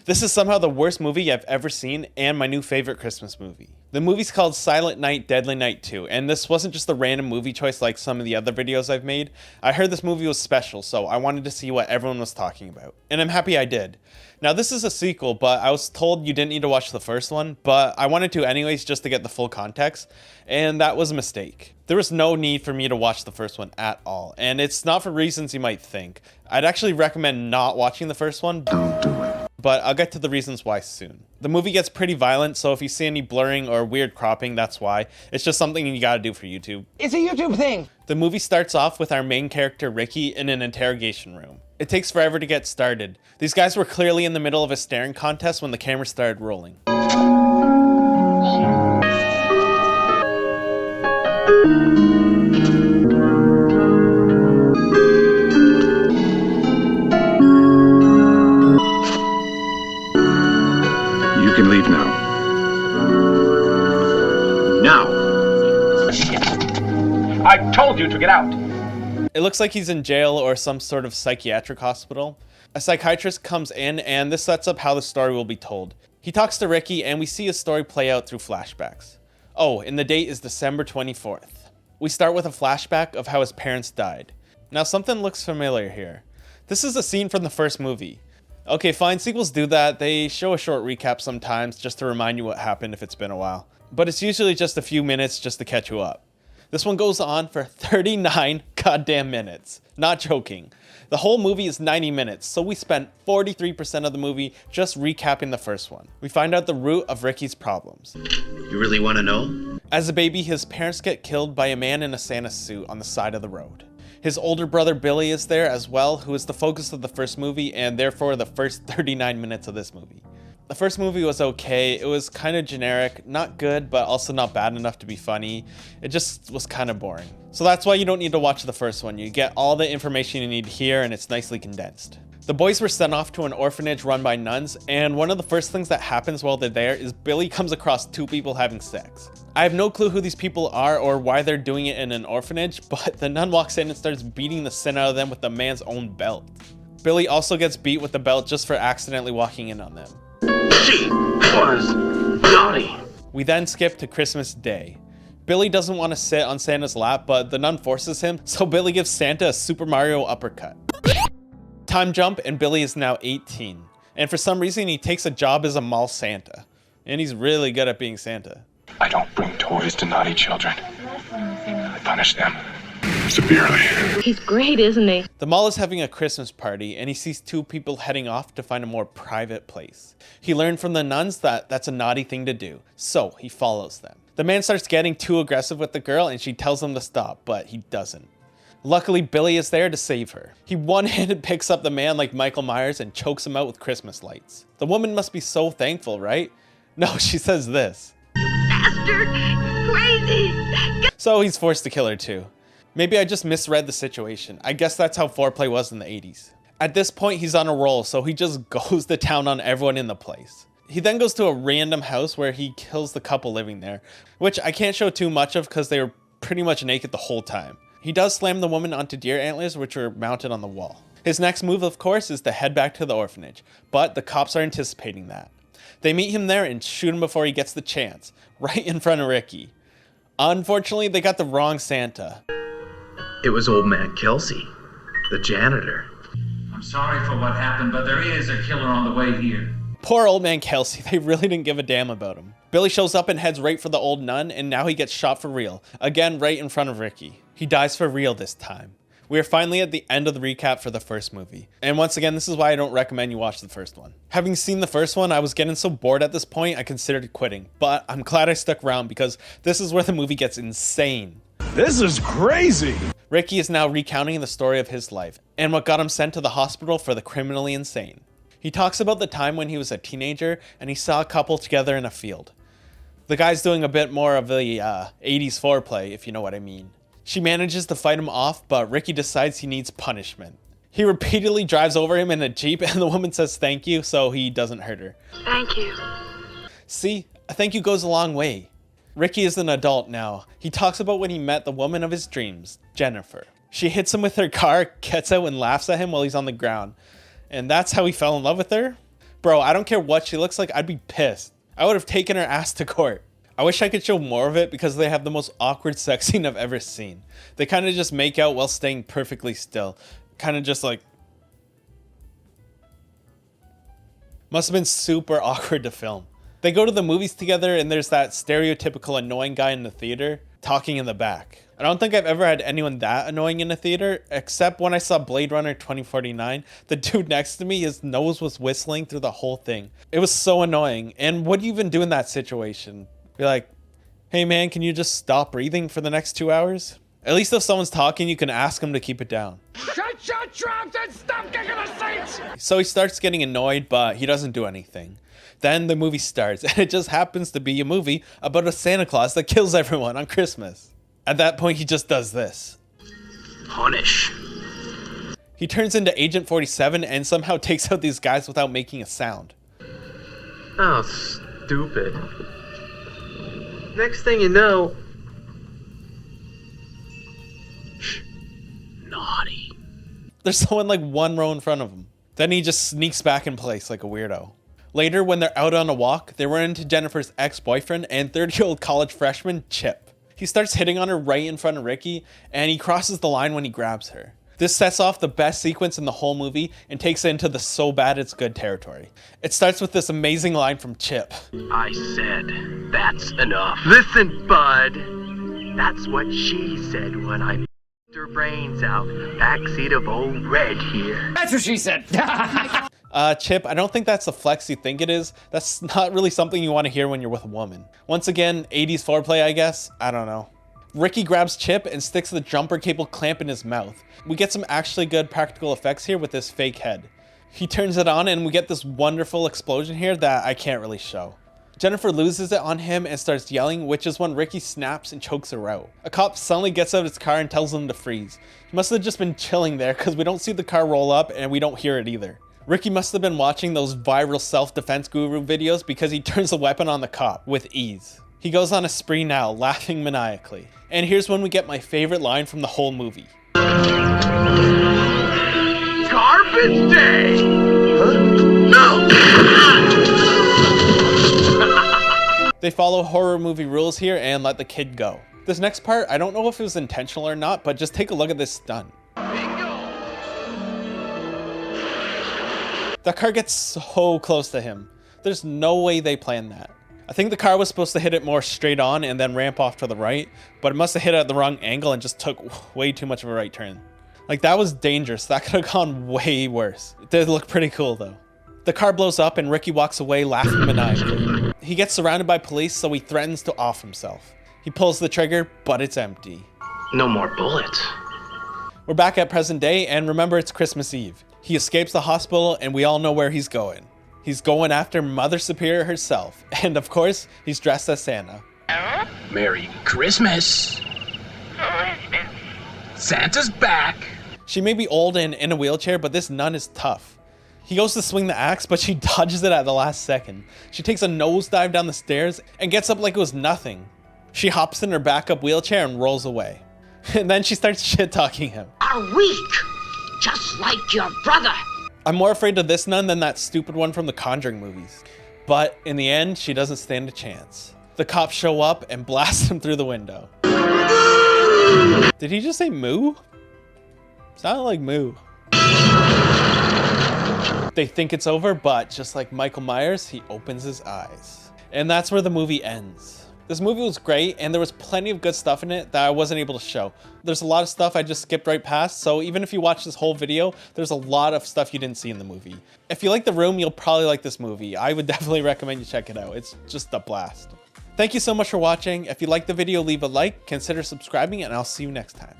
This is somehow the worst movie I've ever seen and my new favorite Christmas movie. The movie's called Silent Night, Deadly Night 2, and this wasn't just a random movie choice like some of the other videos I've made. I heard this movie was special, so I wanted to see what everyone was talking about. And I'm happy I did. Now this is a sequel, but I was told you didn't need to watch the first one, but I wanted to anyways just to get the full context, and that was a mistake. There was no need for me to watch the first one at all, and it's not for reasons you might think. I'd actually recommend not watching the first one. Don't do it. But I'll get to the reasons why soon. The movie gets pretty violent, so if you see any blurring or weird cropping, that's why. It's just something you gotta do for YouTube. It's a YouTube thing! The movie starts off with our main character Ricky in an interrogation room. It takes forever to get started. These guys were clearly in the middle of a staring contest when the camera started rolling. You can leave now. Now! Shit. I told you to get out! It looks like he's in jail or some sort of psychiatric hospital. A psychiatrist comes in and this sets up how the story will be told. He talks to Ricky and we see his story play out through flashbacks. Oh, and the date is December 24th. We start with a flashback of how his parents died. Now something looks familiar here. This is a scene from the first movie. Okay, fine, sequels do that. They show a short recap sometimes just to remind you what happened if it's been a while. But it's usually just a few minutes just to catch you up. This one goes on for 39 goddamn minutes. Not joking. The whole movie is 90 minutes, so we spent 43% of the movie just recapping the first one. We find out the root of Ricky's problems. You really want to know? As a baby, his parents get killed by a man in a Santa suit on the side of the road. His older brother Billy is there as well, who is the focus of the first movie and therefore the first 39 minutes of this movie. The first movie was okay. It was kind of generic, not good, but also not bad enough to be funny. It just was kind of boring. So that's why you don't need to watch the first one. You get all the information you need here and it's nicely condensed. The boys were sent off to an orphanage run by nuns, and one of the first things that happens while they're there is Billy comes across two people having sex. I have no clue who these people are or why they're doing it in an orphanage, but the nun walks in and starts beating the sin out of them with the man's own belt. Billy also gets beat with the belt just for accidentally walking in on them. She was naughty. We then skip to Christmas Day. Billy doesn't want to sit on Santa's lap, but the nun forces him, so Billy gives Santa a Super Mario uppercut. Time jump, and Billy is now 18. And for some reason, he takes a job as a mall Santa. And he's really good at being Santa. I don't bring toys to naughty children. I punish them severely. He's great, isn't he? The mall is having a Christmas party, and he sees two people heading off to find a more private place. He learned from the nuns that that's a naughty thing to do, so he follows them. The man starts getting too aggressive with the girl, and she tells him to stop, but he doesn't. Luckily, Billy is there to save her. He one-handed picks up the man like Michael Myers and chokes him out with Christmas lights. The woman must be so thankful, right? No, she says this. Bastard! Crazy! So he's forced to kill her too. Maybe I just misread the situation. I guess that's how foreplay was in the 80s. At this point, he's on a roll, so he just goes to town on everyone in the place. He then goes to a random house where he kills the couple living there, which I can't show too much of because they were pretty much naked the whole time. He does slam the woman onto deer antlers, which are mounted on the wall. His next move, of course, is to head back to the orphanage, but the cops are anticipating that. They meet him there and shoot him before he gets the chance, right in front of Ricky. Unfortunately, they got the wrong Santa. It was old man Kelsey, the janitor. I'm sorry for what happened, but there is a killer on the way here. Poor old man Kelsey, they really didn't give a damn about him. Billy shows up and heads right for the old nun, and now he gets shot for real. Again, right in front of Ricky. He dies for real this time. We are finally at the end of the recap for the first movie. And once again, this is why I don't recommend you watch the first one. Having seen the first one, I was getting so bored at this point, I considered quitting. But I'm glad I stuck around because this is where the movie gets insane. This is crazy. Ricky is now recounting the story of his life and what got him sent to the hospital for the criminally insane. He talks about the time when he was a teenager and he saw a couple together in a field. The guy's doing a bit more of the 80s foreplay, if you know what I mean. She manages to fight him off, but Ricky decides he needs punishment. He repeatedly drives over him in a Jeep and the woman says thank you, so he doesn't hurt her. Thank you. See, a thank you goes a long way. Ricky is an adult now. He talks about when he met the woman of his dreams, Jennifer. She hits him with her car, gets out and laughs at him while he's on the ground. And that's how he fell in love with her? Bro, I don't care what she looks like, I'd be pissed. I would have taken her ass to court. I wish I could show more of it because they have the most awkward sex scene I've ever seen. They kind of just make out while staying perfectly still. Kind of just like... Must have been super awkward to film. They go to the movies together and there's that stereotypical annoying guy in the theater talking in the back. I don't think I've ever had anyone that annoying in a theater, except when I saw Blade Runner 2049. The dude next to me, his nose was whistling through the whole thing. It was so annoying. And what do you even do in that situation? Be like, hey man, can you just stop breathing for the next 2 hours? At least if someone's talking, you can ask them to keep it down. Shut your traps and stop kicking the seats! So he starts getting annoyed, but he doesn't do anything. Then the movie starts, and it just happens to be a movie about a Santa Claus that kills everyone on Christmas. At that point, he just does this. Punish. He turns into Agent 47 and somehow takes out these guys without making a sound. Oh, stupid. Next thing you know... Naughty. There's someone like 1 row in front of him. Then he just sneaks back in place like a weirdo. Later, when they're out on a walk, they run into Jennifer's ex-boyfriend and 30-year-old college freshman, Chip. He starts hitting on her right in front of Ricky, and he crosses the line when he grabs her. This sets off the best sequence in the whole movie and takes it into the so bad it's good territory. It starts with this amazing line from Chip. I said, that's enough. Listen, bud. That's what she said when I her brains out. Backseat of old Red here. That's what she said. Chip, I don't think that's the flex you think it is. That's not really something you want to hear when you're with a woman. Once again, 80s foreplay, I guess? I don't know. Ricky grabs Chip and sticks the jumper cable clamp in his mouth. We get some actually good practical effects here with this fake head. He turns it on and we get this wonderful explosion here that I can't really show. Jennifer loses it on him and starts yelling, which is when Ricky snaps and chokes her out. A cop suddenly gets out of his car and tells him to freeze. He must have just been chilling there because we don't see the car roll up and we don't hear it either. Ricky must have been watching those viral self-defense guru videos because he turns the weapon on the cop with ease. He goes on a spree now, laughing maniacally. And here's when we get my favorite line from the whole movie. Garbage day! Huh? No! They follow horror movie rules here and let the kid go. This next part, I don't know if it was intentional or not, but just take a look at this stunt. The car gets so close to him. There's no way they planned that. I think the car was supposed to hit it more straight on and then ramp off to the right, but it must have hit it at the wrong angle and just took way too much of a right turn. Like, that was dangerous. That could have gone way worse. It did look pretty cool though. The car blows up and Ricky walks away laughing maniacally. He gets surrounded by police, so he threatens to off himself. He pulls the trigger, but it's empty. No more bullets. We're back at present day, and remember, it's Christmas Eve. He escapes the hospital, and we all know where he's going. He's going after Mother Superior herself, and of course, he's dressed as Santa. Merry Christmas. Santa's back. She may be old and in a wheelchair, but this nun is tough. He goes to swing the axe, but she dodges it at the last second. She takes a nosedive down the stairs and gets up like it was nothing. She hops in her backup wheelchair and rolls away. And then she starts shit-talking him. Are weak, just like your brother. I'm more afraid of this nun than that stupid one from the Conjuring movies. But in the end, she doesn't stand a chance. The cops show up and blast him through the window. Did he just say moo? Sounded like moo. They think it's over, but just like Michael Myers, he opens his eyes. And that's where the movie ends. This movie was great, and there was plenty of good stuff in it that I wasn't able to show. There's a lot of stuff I just skipped right past, so even if you watch this whole video, there's a lot of stuff you didn't see in the movie. If you like The Room, you'll probably like this movie. I would definitely recommend you check it out. It's just a blast. Thank you so much for watching. If you liked the video, leave a like, consider subscribing, and I'll see you next time.